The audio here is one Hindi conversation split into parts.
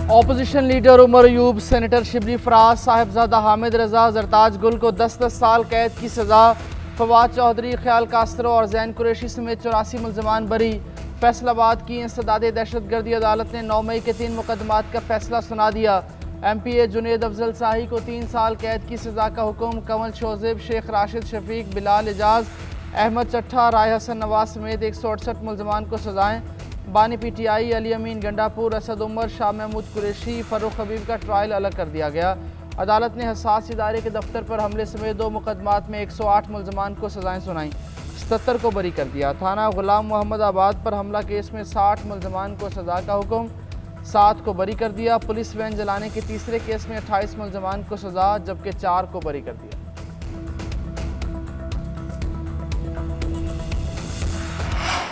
Opposition leader Omar Ayub, senator Shibli Faraz, Sahibzada Hamid Raza, Zartaj Gul को 10-10 साल कैद की सज़ा। फवाद चौधरी, ख्याल कास्त्रो और जैन कुरैशी समेत 84 मुल्ज़मान बरी। फैसलाबाद की इंसदादे दहशतगर्दी अदालत ने 9 मई के 3 मुकदमात का फैसला सुना दिया। MPA जुनेद अफजल शाही को 3 साल कैद की सज़ा का हुक्म। कंवल शोजेब, शेख राशिद शफीक, बिलाल एजाज, अहमद चट्ठा, राय हसन नवाज समेत 168 मुल्ज़मान को सजाएँ। बानी PTI, अली अमीन गंडापुर, असद उमर, शाह महमूद कुरैशी, फ़र्रुख हबीब का ट्रायल अलग कर दिया गया। अदालत ने हसास इदारे के दफ्तर पर हमले समेत 2 मुकदमात में 108 मुल्ज़मान को सजाएँ सुनाई, 77 को बरी कर दिया। थाना गुलाम मोहम्मद आबाद पर हमला केस में 60 मुल्ज़मान को सज़ा का हुक्म, 7 को बरी कर दिया। पुलिस वैन जलाने के तीसरे केस में 28 मुल्ज़मान को सज़ा जबकि 4 को बरी कर दिया।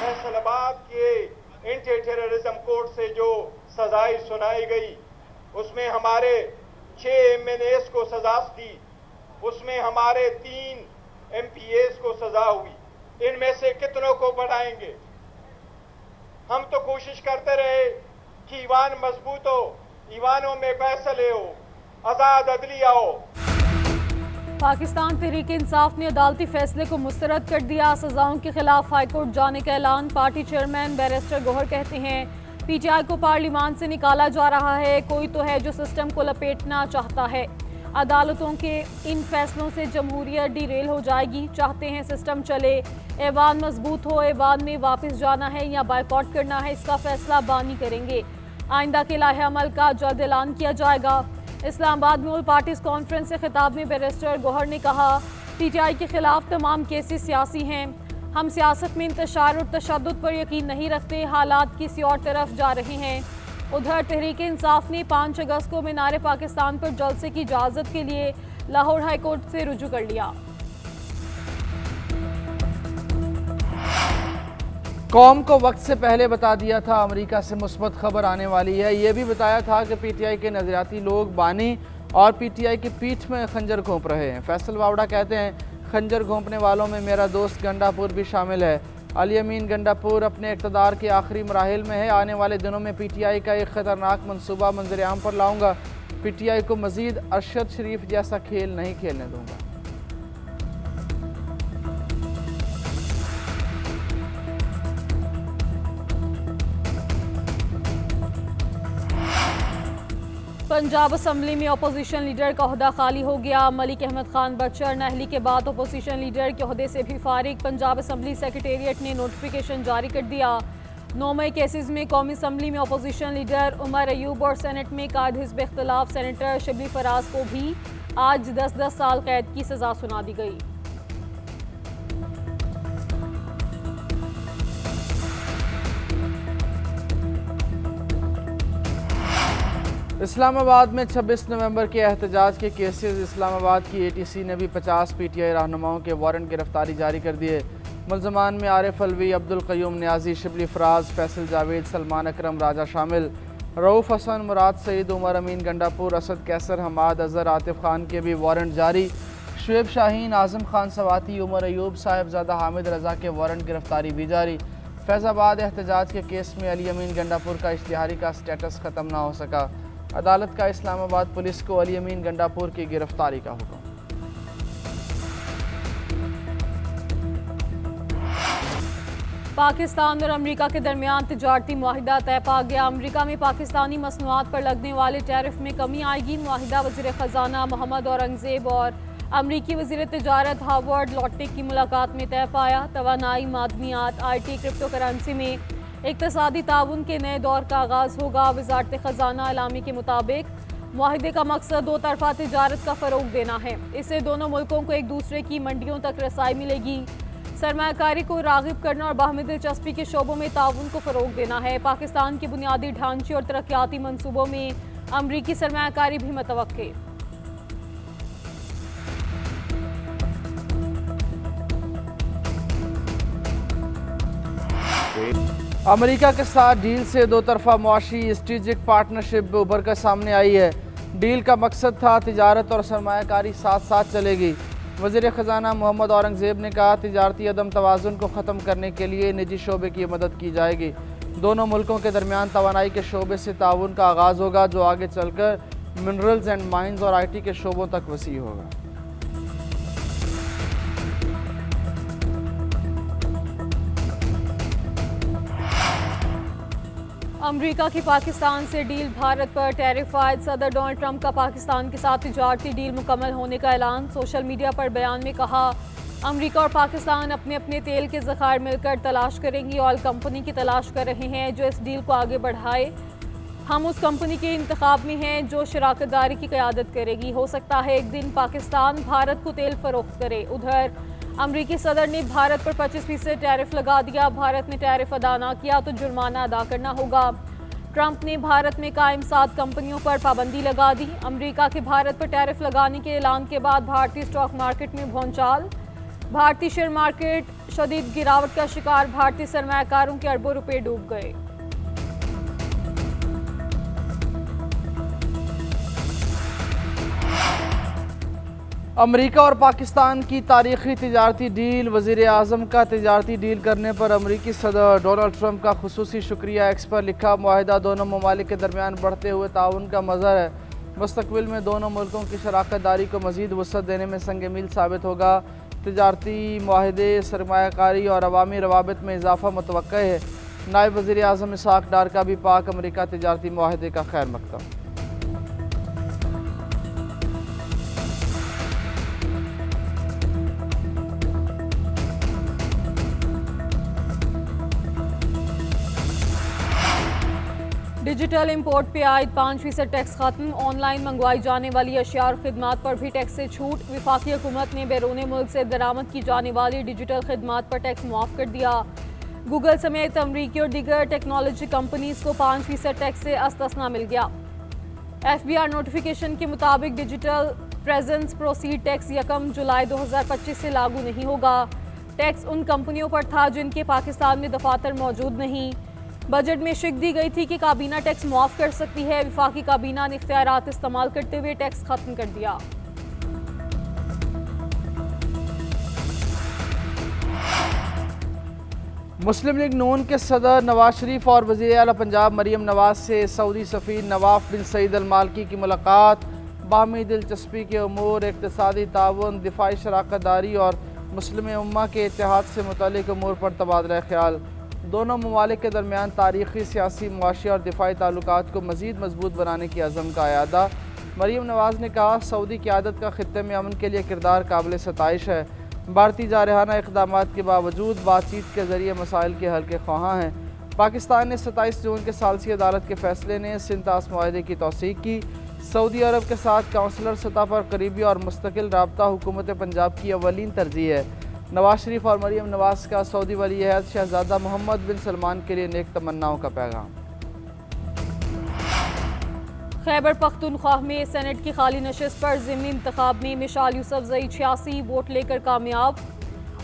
फैसलाबाद के एंटी टेररिज्म कोर्ट से जो सजाएं सुनाई गई उसमें हमारे 6 MNAs को सजा दी, उसमें हमारे 3 MPAs को सजा हुई। इनमें से कितनों को बढ़ाएंगे? हम तो कोशिश करते रहे कि ईवान मजबूत हो, ईवानों में फैसले हो, आजाद अदलिया हो। पाकिस्तान तहरीक इंसाफ ने अदालती फैसले को मुस्तरद कर दिया। सजाओं के खिलाफ हाईकोर्ट जाने का ऐलान। पार्टी चेयरमैन बैरिस्टर गौहर कहते हैं PTI को पार्लिमान से निकाला जा रहा है, कोई तो है जो सिस्टम को लपेटना चाहता है। अदालतों के इन फैसलों से जमहूरियत डिरेल हो जाएगी। चाहते हैं सिस्टम चले, ऐवान मजबूत हो, ऐवान में वापस जाना है या बायकॉट करना है, इसका फैसला बानी करेंगे। आइंदा के लाहे अमल का जल्द ऐलान किया जाएगा। इस्लामाबाद में ऑल पार्टीज कॉन्फ्रेंस से खिताब में बैरिस्टर गौहर ने कहा PTI के खिलाफ तमाम केसेस सियासी हैं, हम सियासत में इंतशार और तशद्दुद पर यकीन नहीं रखते, हालात किसी और तरफ जा रहे हैं। उधर तहरीक इंसाफ ने 5 अगस्त को मीनार पाकिस्तान पर जलसे की इजाज़त के लिए लाहौर हाई कोर्ट से रुजू कर लिया। कौम को वक्त से पहले बता दिया था अमेरिका से मुस्बत खबर आने वाली है। ये भी बताया था कि PTI के नजरियाती लोग बानी और PTI की पीठ में खंजर घोंप रहे हैं। फैसल वावड़ा कहते हैं खंजर घोंपने वालों में मेरा दोस्त गंडापुर भी शामिल है। अली अमीन गंडापुर अपने इक़्तिदार के आखिरी मराहिल में है। आने वाले दिनों में PTI का एक ख़तरनाक मनसूबा मंजर-ए-आम पर लाऊंगा। PTI को मज़ीद अरशद शरीफ जैसा खेल नहीं खेलने दूंगा। पंजाब असम्बली में अपोजिशन लीडर का ओहदा खाली हो गया। मलिक अहमद खान बच्चर नाअहली के बाद अपोजिशन लीडर के ओहदे से भी फारिग। पंजाब असम्बली सेक्रेटेरिएट ने नोटिफिकेशन जारी कर दिया। 9 मई केसेस में कौमी असम्बली में अपोजिशन लीडर उमर अयूब और सेनेट में कायद हिज़्ब इख्तिलाफ सेनेटर शिबली फराज को भी आज 10-10 साल कैद की सजा सुना दी गई। इस्लामाबाद में 26 नवंबर के एहतजाज के केसेस। इस्लामाबाद की ATC ने भी 50 PTI रहनुमाओं के वारंट गिरफ्तारी जारी कर दिए। मुल्ज़मान में आरिफ अलवी, अब्दुल क़य्यूम न्याजी, शिबली फराज, फैसल जावेद, सलमान अकरम राजा शामिल। रऊफ़ हसन, मुराद सईद, उमर अमीन गंडापुर, असद कैसर, हमाद अजहर, आतिफ खान के भी वारंट जारी। शुएब शाहीन, आज़म खान सवाती, उमर अयूब, साहिबजादा हामिद रजा के वारंट गिरफ्तारी भी जारी। फैज़ाबाद एहतजाज के केस में अली अमीन गंडापुर का इश्तिहारी का स्टेटस ख़त्म ना हो सका। अदालत का इस्लामाबाद पुलिस को अली अमीन गंडापुर की गिरफ्तारी का हुक्म। पाकिस्तान और अमेरिका के दरमियान तिजारती मुआहिदा तय पा गया। अमेरिका में पाकिस्तानी मसनूआत पर लगने वाले टैरिफ में कमी आएगी। मुआहिदा वज़ीर ख़जाना मोहम्मद औरंगज़ेब और अमरीकी वज़ीर तिजारत हावर्ड लॉटिक की मुलाकात में तय पाया। तवानाई, मादनियात, IT, क्रिप्टो करेंसी में इक़्तिसादी ताउन के नए दौर का आगाज़ होगा। वज़ारत ख़जाना एलामी के मुताबिक मुआहिदे का मकसद 2 तरफ़ा तिजारत का फ़रोग़ देना है। इससे दोनों मुल्कों को एक दूसरे की मंडियों तक रसाई मिलेगी। सरमायाकारी को राग़िब करना और बाहमी दिलचस्पी के शोबों में ताउन को फ़रोग़ देना है। पाकिस्तान के बुनियादी ढांचे और तरक्याती मनसूबों में अमरीकी सरमायाकारी भी मुतवक्के। अमेरिका के साथ डील से 2 तरफ़ा मुआशी स्ट्रेटेजिक पार्टनरशिप उभर कर सामने आई है। डील का मकसद था तिजारत और सरमायाकारी साथ साथ चलेगी। वज़ीर ख़जाना मोहम्मद औरंगज़ेब ने कहा तिजारती अदम तवाज़ुन को ख़त्म करने के लिए निजी शोबे की मदद की जाएगी। दोनों मुल्कों के दरमियान तवानाई के शोबे से ताउन का आगाज़ होगा, जो आगे चलकर मिनरल्स एंड माइंस और IT के शोबों तक वसी होगा। अमेरिका की पाकिस्तान से डील, भारत पर टैरिफ आयद। सदर डोनाल्ड ट्रंप का पाकिस्तान के साथ तिजारती डील मुकम्मल होने का ऐलान। सोशल मीडिया पर बयान में कहा, अमेरिका और पाकिस्तान अपने अपने तेल के ज़खायर मिलकर तलाश करेंगी। ऑयल कंपनी की तलाश कर रहे हैं जो इस डील को आगे बढ़ाए। हम उस कंपनी के इंतखाब में हैं जो शराकतदारी की क़यादत करेगी। हो सकता है एक दिन पाकिस्तान भारत को तेल फ़रोख्त करे। उधर अमरीकी सदर ने भारत पर 25% टैरिफ लगा दिया। भारत ने टैरिफ अदा ना किया तो जुर्माना अदा करना होगा। ट्रंप ने भारत में कायम 7 कंपनियों पर पाबंदी लगा दी। अमेरिका के भारत पर टैरिफ लगाने के ऐलान के बाद भारतीय स्टॉक मार्केट में भौचाल। भारतीय शेयर मार्केट शदीद गिरावट का शिकार। भारतीय सरमायाकारों के अरबों रुपए डूब गए। अमेरिका और पाकिस्तान की तारीखी तिजारती डील। वज़ीर आज़म का तिजारती डील करने पर अमेरिकी सदर डोनाल्ड ट्रंप का खुसूसी शुक्रिया। एक्स पर लिखा, मुआहिदा दोनों ममालिक के दरमियान बढ़ते हुए ताउन का मज़हर है। मुस्तक़बिल में दोनों मुल्कों की शराकत दारी को मज़ीद वसअत देने में संग मील साबित होगा। तिजारती मुआहिदे, सरमायाकारी और अवामी रवाबित में इजाफ़ा मुतवक्का है। नायब वज़ीर आज़म इसहाक़ डार का भी पाक अमेरिका तिजारती मुआहिदे का खैर मकदम। डिजिटल इंपोर्ट पे आयद 5% टैक्स खत्म। ऑनलाइन मंगवाई जाने वाली अशिया और खिदमात पर भी टैक्स से छूट। वफाकी हुकूमत ने बैरून मुल्क से दरामद की जाने वाली डिजिटल खिदमात पर टैक्स मुआफ़ कर दिया। गूगल समेत अमरीकी और दीगर टेक्नोलॉजी कंपनीज को 5% टैक्स से अस्तस्ना मिल गया। FBR नोटिफिकेशन के मुताबिक डिजिटल प्रेजेंस प्रोसीड टैक्स 1 जुलाई 2025 से लागू नहीं होगा। टैक्स उन कंपनियों पर था जिनके पाकिस्तान में दफातर मौजूद नहीं। बजट में शिक दी गई थी कि काबीना टैक्स मुआफ़ कर सकती है। वफाकी काबीना ने इख्तियारात इस्तेमाल करते हुए टैक्स खत्म कर दिया। मुस्लिम लीग नून के सदर नवाज शरीफ और वज़ीर आला पंजाब मरीम नवाज से सऊदी सफ़ीर नवाफ बिन सईद अल मालकी की मुलाकात। बाहमी दिलचस्पी के उमूर, इक़्तिसादी ताउन, दिफाई शराकत दारी और मुस्लिम उम्मा के इत्तेहाद से मुतल्लिक़ उमूर पर तबादला ख्याल। दोनों ममालिक के दरमियान तारीख़ी, सियासी, मुआशी और दिफाई ताल्लुकात को मज़ीद मजबूत बनाने की अज़म का अयादा। मरीम नवाज़ ने कहा, सऊदी क़यादत का ख़ित्ते में अमन के लिए किरदार काबिल सताइश है। भारतीय जारहाना इक़दामात के बावजूद बातचीत के ज़रिए मसाइल के हल के ख्वाहां हैं। पाकिस्तान ने 27 जून के सालसी अदालत के फ़ैसले ने सिंतास मुआहदे की तौसीक़ की। सऊदी अरब के साथ काउंसलर सतह पर करीबी और मुस्तकिल राब्ता हुकूमत पंजाब की अवलीन तरजीह है। नवाज शरीफ और मरीम नवाज का सऊदी वली-ए-अहद शहजादा मोहम्मद बिन सलमान के लिए नेक तमन्नाओं का पैगाम। खैबर पख्तूनख्वा में सेनेट की खाली नशिस्त पर ज़िमनी इंतखाब में मिशाल यूसुफजई 86 वोट लेकर कामयाब।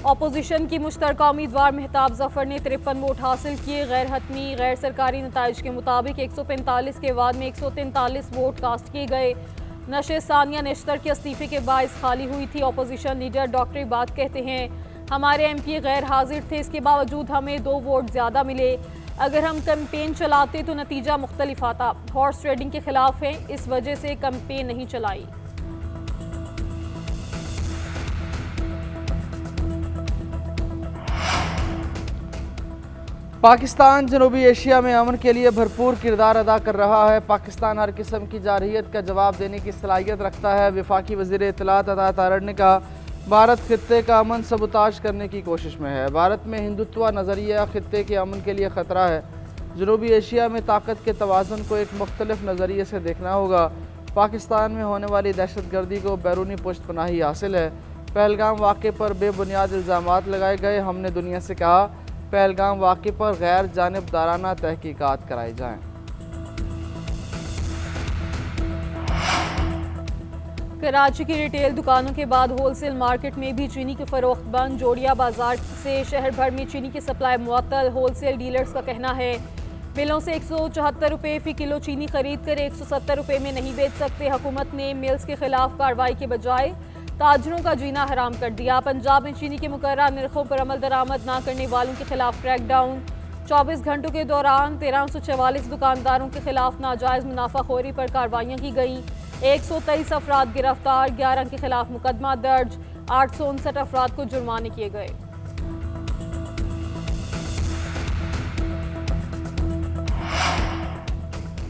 अपोजिशन की मुश्तरका उम्मीदवार मेहताब जफर ने 53 वोट हासिल किए। गैर हतमी गैर सरकारी नताइज के मुताबिक 145 के बाद में 143 वोट कास्ट किए गए। नशिस्त सानिया नेशतर के इस्तीफे के बायस खाली हुई थी। अपोजिशन लीडर डॉक्टर इबाद कहते हैं, हमारे MP गैर हाजिर थे, इसके बावजूद हमें 2 वोट ज़्यादा मिले। अगर हम कैंपेन चलाते तो नतीजा मुख्तलिफ आता। हॉर्स ट्रेडिंग के खिलाफ हैं, इस वजह से कैंपेन नहीं चलाई। पाकिस्तान जनूबी एशिया में अमन के लिए भरपूर किरदार अदा कर रहा है। पाकिस्तान हर किस्म की जारहियत का जवाब देने की सलाहियत रखता है। वफाकी वज़ीर इत्तलात अता तारड़ ने कहा, भारत खित्ते का अमन सबूताज करने की कोशिश में है। भारत में हिंदुत्व नज़रिया खित्ते के अमन के लिए ख़तरा है। जनूबी एशिया में ताकत के तवाज़ुन को एक मुख्तलिफ नज़रिए से देखना होगा। पाकिस्तान में होने वाली दहशत गर्दी को बैरूनी पुष्ट पनाही हासिल है। पहलगाम वाक़े पर बेबुनियाद इल्ज़ामात लगाए गए। हमने दुनिया से कहा, पहलगाम वाक़े पर गैर जानिबदाराना तहकीकात कराई जाएँ। कराची की रिटेल दुकानों के बाद होलसेल मार्केट में भी चीनी की फरोख्त बंद। जोड़िया बाजार से शहर भर में चीनी की सप्लाई मुअत्तल। होलसेल डीलर्स का कहना है, मिलों से 174 रुपये फ़ी किलो चीनी खरीद कर 170 रुपये में नहीं बेच सकते। हुकूमत ने मिल्स के खिलाफ कार्रवाई के बजाय ताजरों का जीना हराम कर दिया। पंजाब में चीनी के मुकर्रर निर्खों पर अमल दरामद न करने वालों के खिलाफ क्रैकडाउन। 24 घंटों के दौरान 1344 दुकानदारों के खिलाफ नाजायज़ मुनाफाखोरी पर कार्रवाइयाँ की गईं। 123 अफराद गिरफ्तार, 11 के खिलाफ मुकदमा दर्ज, 859 अफराद को जुर्माने किए गए।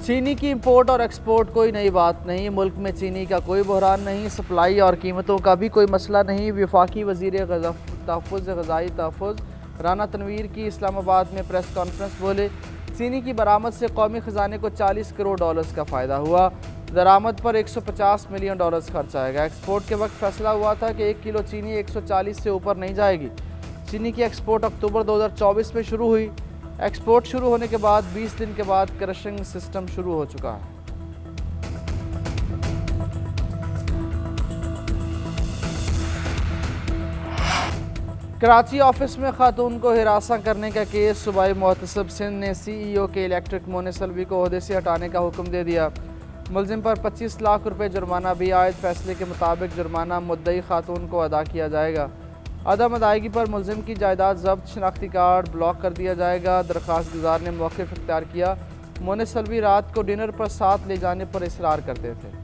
चीनी की इंपोर्ट और एक्सपोर्ट कोई नई बात नहीं। मुल्क में चीनी का कोई बहरान नहीं, सप्लाई और कीमतों का भी कोई मसला नहीं। वफाकी वज़ीर तहफ़्फ़ुज़ ग़ज़ाई तहफ़्फ़ुज़ राना तनवीर की इस्लामाबाद में प्रेस कॉन्फ्रेंस बोले, चीनी की बरामद से कौमी ख़जाने को 40 करोड़ डॉलर्स का फ़ायदा हुआ। दरामद पर 150 मिलियन डॉलर्स खर्च आएगा। एक्सपोर्ट के वक्त फैसला हुआ था कि 1 किलो चीनी 140 से ऊपर नहीं जाएगी। चीनी की एक्सपोर्ट अक्टूबर 2024 में शुरू हुई। एक्सपोर्ट शुरू होने के बाद 20 दिन के बाद क्रशिंग सिस्टम शुरू हो चुका है। कराची ऑफिस में खातून को हिरासा करने का केस, सूबाई मुहतसिब सिंध ने CEO के इलेक्ट्रिक मोनेसल्वी को ओहदे से हटाने का हुक्म दे दिया। मुलजिम पर 25 लाख रुपए जुर्माना भी आयद। फैसले के मुताबिक जुर्माना मुद्दई खातून को अदा किया जाएगा। अदम अदायगी पर मुलजिम की जायदाद जब्त, शनाख्ती कार्ड ब्लॉक कर दिया जाएगा। दरख्वास्त गुजार ने मौक़िफ़ इख्तियार किया। मोनेसल्वी रात को डिनर पर साथ ले जाने पर इसरार करते थे।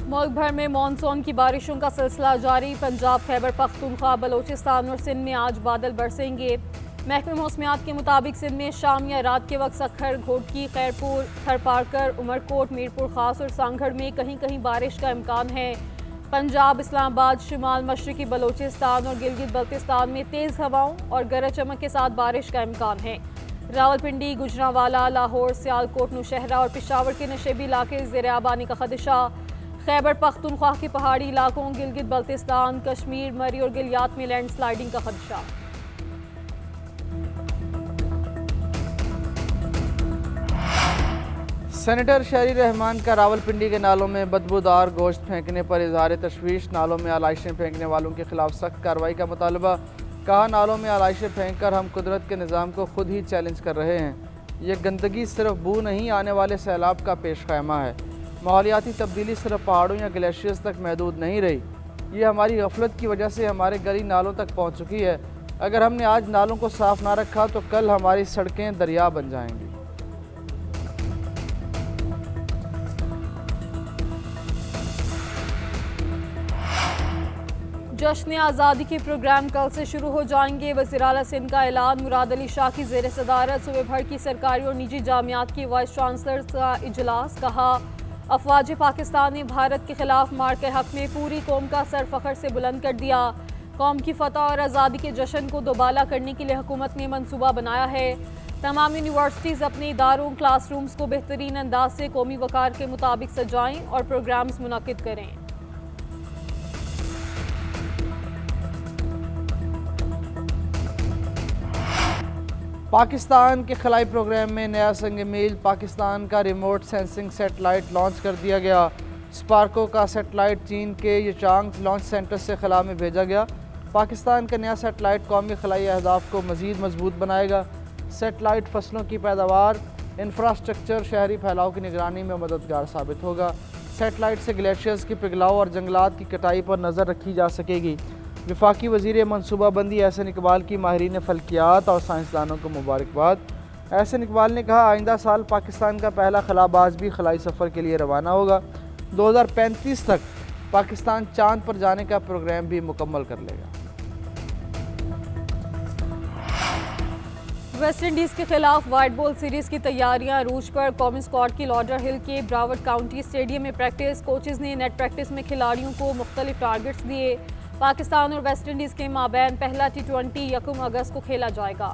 मुल्क भर में मानसून की बारिशों का सिलसिला जारी। पंजाब, खैबर पख्तूनख्वा, बलोचिस्तान और सिंध में आज बादल बरसेंगे। महकमे मौसमियात के मुताबिक सिंध में शाम या रात के वक्त सखर, घोटकी, खैरपुर, थरपारकर, उमरकोट, मीरपुर खास और सांगढ़ में कहीं कहीं बारिश का इम्कान है। पंजाब, इस्लामाबाद, शिमाल मशरकी बलोचिस्तान और गिलगित बल्तिस्तान में तेज़ हवाओं और गरज चमक के साथ बारिश का इम्कान है। रावलपिंडी, गुजरांवाला, लाहौर, सियालकोट, नौशहरा और पेशावर के नशेबी इलाके ज़ेर आबानी का खदशा। खैबर पख्तूनख्वा के पहाड़ी इलाकों, गिलगित बल्तिस्तान, कश्मीर, मरी और गिलियात में लैंडस्लाइडिंग का खदशा। सेनेटर शहरी रहमान का रावलपिंडी के नालों में बदबूदार गोश्त फेंकने पर इजहार तशवीश। नालों में आलाइशें फेंकने वालों के खिलाफ सख्त कार्रवाई का मुतालबा। कहा, नालों में आलाइशें फेंक कर हम कुदरत के निज़ाम को खुद ही चैलेंज कर रहे हैं। ये गंदगी सिर्फ बू नहीं, आने वाले सैलाब का पेश ख़ैमा है। माहौलियाती तब्दीली सिर्फ पहाड़ों या ग्लेशियर्स तक महदूद नहीं रही। ये हमारी गफलत की वजह से हमारे गली नालों तक पहुँच चुकी है। अगर हमने आज नालों को साफ़ ना रखा तो कल हमारी सड़कें दरिया बन जाएंगी। जश्न आज़ादी के प्रोग्राम कल से शुरू हो जाएंगे। वज़ीर आला सिंध का ऐलान। मुराद अली शाह की ज़ेर सदारत सूबे भर की सरकारी और निजी जामियात की वाइस चांसलर का इजलास। कहा, अफवाज पाकिस्तान ने भारत के खिलाफ मार के हक में पूरी कौम का सर फ़ख्र से बुलंद कर दिया। कौम की फतह और आज़ादी के जश्न को दोबाला करने के लिए हुकूमत ने मनसूबा बनाया है। तमाम यूनिवर्सिटीज़ अपने इदारों, क्लासरूम्स को बेहतरीन अंदाज से कौमी वक़ार के मुताबिक सजाएँ और प्रोग्राम्स मुनक़िद करें। पाकिस्तान के खलाई प्रोग्राम में नया संग मील। पाकिस्तान का रिमोट सेंसिंग सेटेलाइट लॉन्च कर दिया गया। स्पार्को का सेटेलाइट चीन के यचांग लॉन्च सेंटर से खला में भेजा गया। पाकिस्तान का नया सेटेलाइट कौमी खलाई अहदाफ को मज़ीद मजबूत बनाएगा। सेटेलाइट फसलों की पैदावार, इंफ्रास्ट्रक्चर, शहरी फैलाव की निगरानी में मददगार साबित होगा। सेटेलाइट से ग्लेशियर्स की पिघलाव और जंगलात की कटाई पर नज़र रखी जा सकेगी। वफाकी वज़ीर मनसूबाबंदी एहसन इकबाल की माहिरीन फ़ल्कियात और साइंसदानों को मुबारकबाद। एहसन इकबाल ने कहा, आइंदा साल पाकिस्तान का पहला खलाबाज भी खलाई सफ़र के लिए रवाना होगा। 2035 तक पाकिस्तान चांद पर जाने का प्रोग्राम भी मुकम्मल कर लेगा। वेस्ट इंडीज़ के खिलाफ वाइट बॉल सीरीज़ की तैयारियां अरूज पर। कौमी स्क्वाड की लॉडर हिल के ब्रावड काउंटी स्टेडियम में प्रैक्टिस। कोचेज़ ने नेट प्रैक्टिस में खिलाड़ियों को मुख्तलिफ टारगेट्स दिए। पाकिस्तान और वेस्ट इंडीज़ के माबैन पहला T20 1 अगस्त को खेला जाएगा।